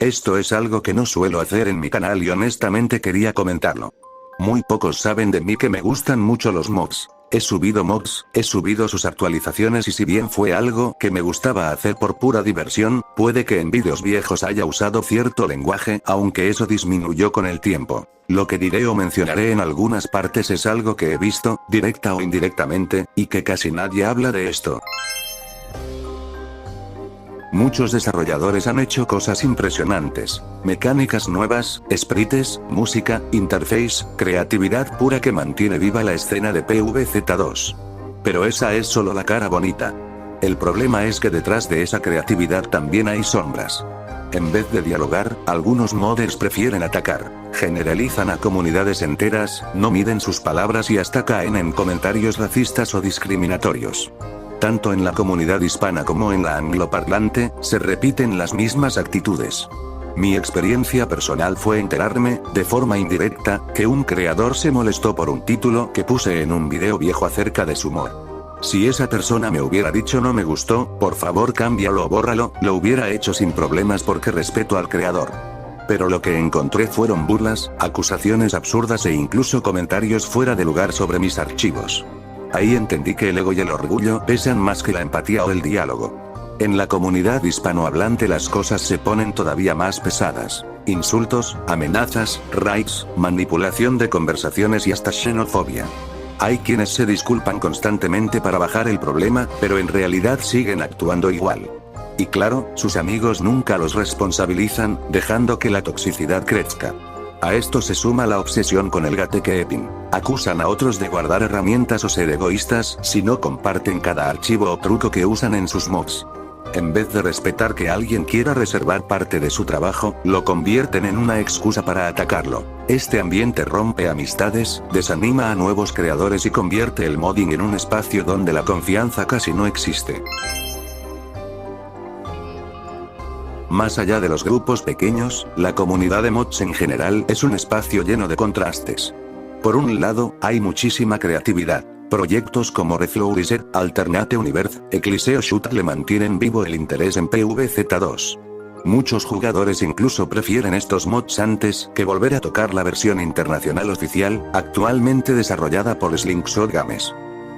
Esto es algo que no suelo hacer en mi canal y honestamente quería comentarlo. Muy pocos saben de mí que me gustan mucho los mods. He subido mods, he subido sus actualizaciones y si bien fue algo que me gustaba hacer por pura diversión, puede que en vídeos viejos haya usado cierto lenguaje, aunque eso disminuyó con el tiempo. Lo que diré o mencionaré en algunas partes es algo que he visto, directa o indirectamente, y que casi nadie habla de esto. Muchos desarrolladores han hecho cosas impresionantes. Mecánicas nuevas, sprites, música, interface, creatividad pura que mantiene viva la escena de PvZ2. Pero esa es solo la cara bonita. El problema es que detrás de esa creatividad también hay sombras. En vez de dialogar, algunos modders prefieren atacar. Generalizan a comunidades enteras, no miden sus palabras y hasta caen en comentarios racistas o discriminatorios. Tanto en la comunidad hispana como en la angloparlante, se repiten las mismas actitudes. Mi experiencia personal fue enterarme, de forma indirecta, que un creador se molestó por un título que puse en un video viejo acerca de su mod. Si esa persona me hubiera dicho no me gustó, por favor cámbialo o bórralo, lo hubiera hecho sin problemas porque respeto al creador. Pero lo que encontré fueron burlas, acusaciones absurdas e incluso comentarios fuera de lugar sobre mis archivos. Ahí entendí que el ego y el orgullo pesan más que la empatía o el diálogo. En la comunidad hispanohablante las cosas se ponen todavía más pesadas. Insultos, amenazas, raids, manipulación de conversaciones y hasta xenofobia. Hay quienes se disculpan constantemente para bajar el problema, pero en realidad siguen actuando igual. Y claro, sus amigos nunca los responsabilizan, dejando que la toxicidad crezca. A esto se suma la obsesión con el gatekeeping. Acusan a otros de guardar herramientas o ser egoístas si no comparten cada archivo o truco que usan en sus mods. En vez de respetar que alguien quiera reservar parte de su trabajo, lo convierten en una excusa para atacarlo. Este ambiente rompe amistades, desanima a nuevos creadores y convierte el modding en un espacio donde la confianza casi no existe. Más allá de los grupos pequeños, la comunidad de mods en general es un espacio lleno de contrastes. Por un lado, hay muchísima creatividad. Proyectos como Reflow Reset, Alternate Universe, Eclipse o Shoot le mantienen vivo el interés en PvZ2. Muchos jugadores incluso prefieren estos mods antes que volver a tocar la versión internacional oficial, actualmente desarrollada por Slingshot Games.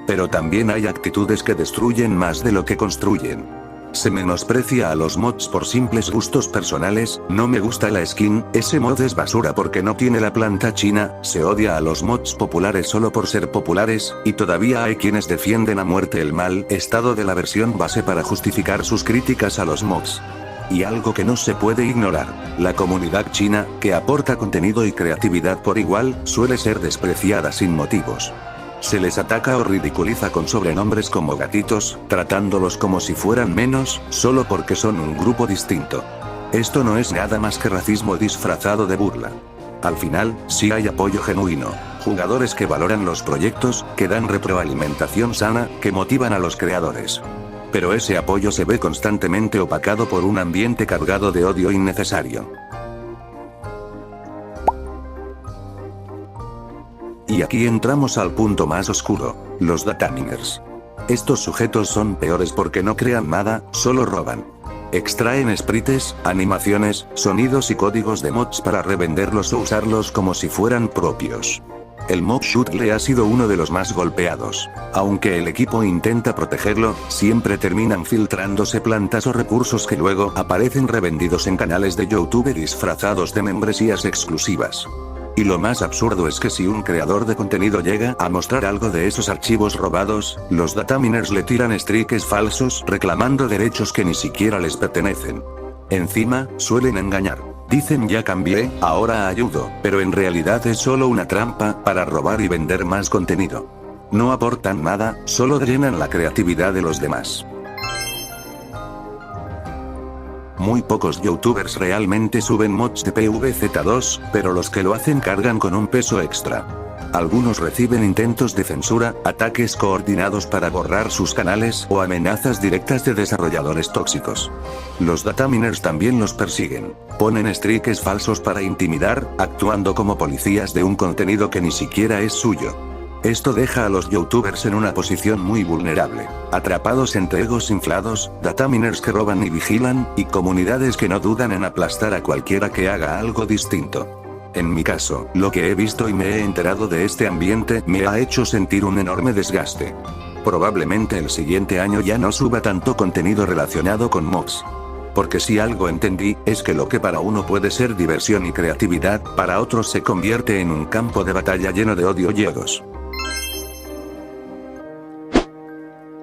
Pero también hay actitudes que destruyen más de lo que construyen. Se menosprecia a los mods por simples gustos personales, no me gusta la skin, ese mod es basura porque no tiene la planta china, se odia a los mods populares solo por ser populares, y todavía hay quienes defienden a muerte el mal estado de la versión base para justificar sus críticas a los mods. Y algo que no se puede ignorar, la comunidad china, que aporta contenido y creatividad por igual, suele ser despreciada sin motivos. Se les ataca o ridiculiza con sobrenombres como gatitos, tratándolos como si fueran menos, solo porque son un grupo distinto. Esto no es nada más que racismo disfrazado de burla. Al final, sí hay apoyo genuino, jugadores que valoran los proyectos, que dan retroalimentación sana, que motivan a los creadores. Pero ese apoyo se ve constantemente opacado por un ambiente cargado de odio innecesario. Y aquí entramos al punto más oscuro, los dataminers. Estos sujetos son peores porque no crean nada, solo roban. Extraen sprites, animaciones, sonidos y códigos de mods para revenderlos o usarlos como si fueran propios. El mob Shootle ha sido uno de los más golpeados. Aunque el equipo intenta protegerlo, siempre terminan filtrándose plantas o recursos que luego aparecen revendidos en canales de YouTube disfrazados de membresías exclusivas. Y lo más absurdo es que si un creador de contenido llega a mostrar algo de esos archivos robados, los dataminers le tiran strikes falsos reclamando derechos que ni siquiera les pertenecen. Encima, suelen engañar. Dicen ya cambié, ahora ayudo, pero en realidad es solo una trampa para robar y vender más contenido. No aportan nada, solo drenan la creatividad de los demás. Muy pocos youtubers realmente suben mods de PvZ2, pero los que lo hacen cargan con un peso extra. Algunos reciben intentos de censura, ataques coordinados para borrar sus canales o amenazas directas de desarrolladores tóxicos. Los dataminers también los persiguen. Ponen strikes falsos para intimidar, actuando como policías de un contenido que ni siquiera es suyo. Esto deja a los youtubers en una posición muy vulnerable, atrapados entre egos inflados, dataminers que roban y vigilan, y comunidades que no dudan en aplastar a cualquiera que haga algo distinto. En mi caso, lo que he visto y me he enterado de este ambiente me ha hecho sentir un enorme desgaste. Probablemente el siguiente año ya no suba tanto contenido relacionado con mods. Porque si algo entendí, es que lo que para uno puede ser diversión y creatividad, para otros se convierte en un campo de batalla lleno de odio y egos.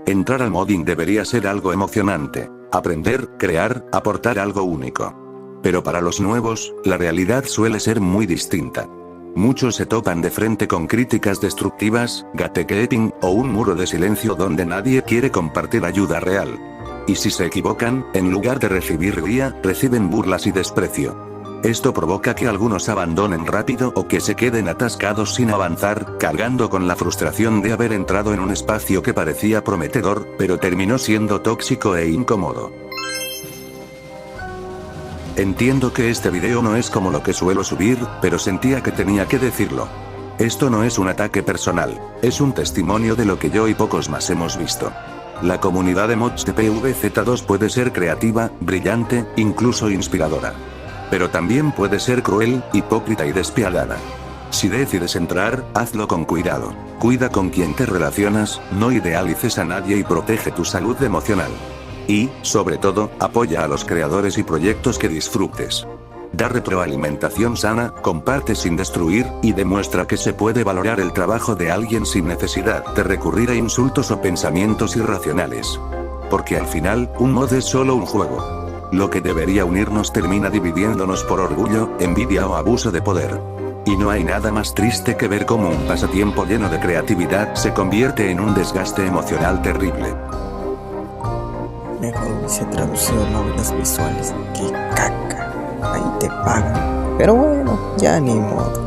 Entrar al modding debería ser algo emocionante. Aprender, crear, aportar algo único. Pero para los nuevos, la realidad suele ser muy distinta. Muchos se topan de frente con críticas destructivas, gatekeeping, o un muro de silencio donde nadie quiere compartir ayuda real. Y si se equivocan, en lugar de recibir guía, reciben burlas y desprecio. Esto provoca que algunos abandonen rápido o que se queden atascados sin avanzar, cargando con la frustración de haber entrado en un espacio que parecía prometedor, pero terminó siendo tóxico e incómodo. Entiendo que este video no es como lo que suelo subir, pero sentía que tenía que decirlo. Esto no es un ataque personal, es un testimonio de lo que yo y pocos más hemos visto. La comunidad de mods de PvZ2 puede ser creativa, brillante, incluso inspiradora. Pero también puede ser cruel, hipócrita y despiadada. Si decides entrar, hazlo con cuidado. Cuida con quien te relacionas, no idealices a nadie y protege tu salud emocional. Y, sobre todo, apoya a los creadores y proyectos que disfrutes. Da retroalimentación sana, comparte sin destruir, y demuestra que se puede valorar el trabajo de alguien sin necesidad de recurrir a insultos o pensamientos irracionales. Porque al final, un mod es solo un juego. Lo que debería unirnos termina dividiéndonos por orgullo, envidia o abuso de poder. Y no hay nada más triste que ver cómo un pasatiempo lleno de creatividad se convierte en un desgaste emocional terrible. Mejor hubiese traducido novelas visuales. ¡Qué caca! Ahí te pagan. Pero bueno, ya ni modo.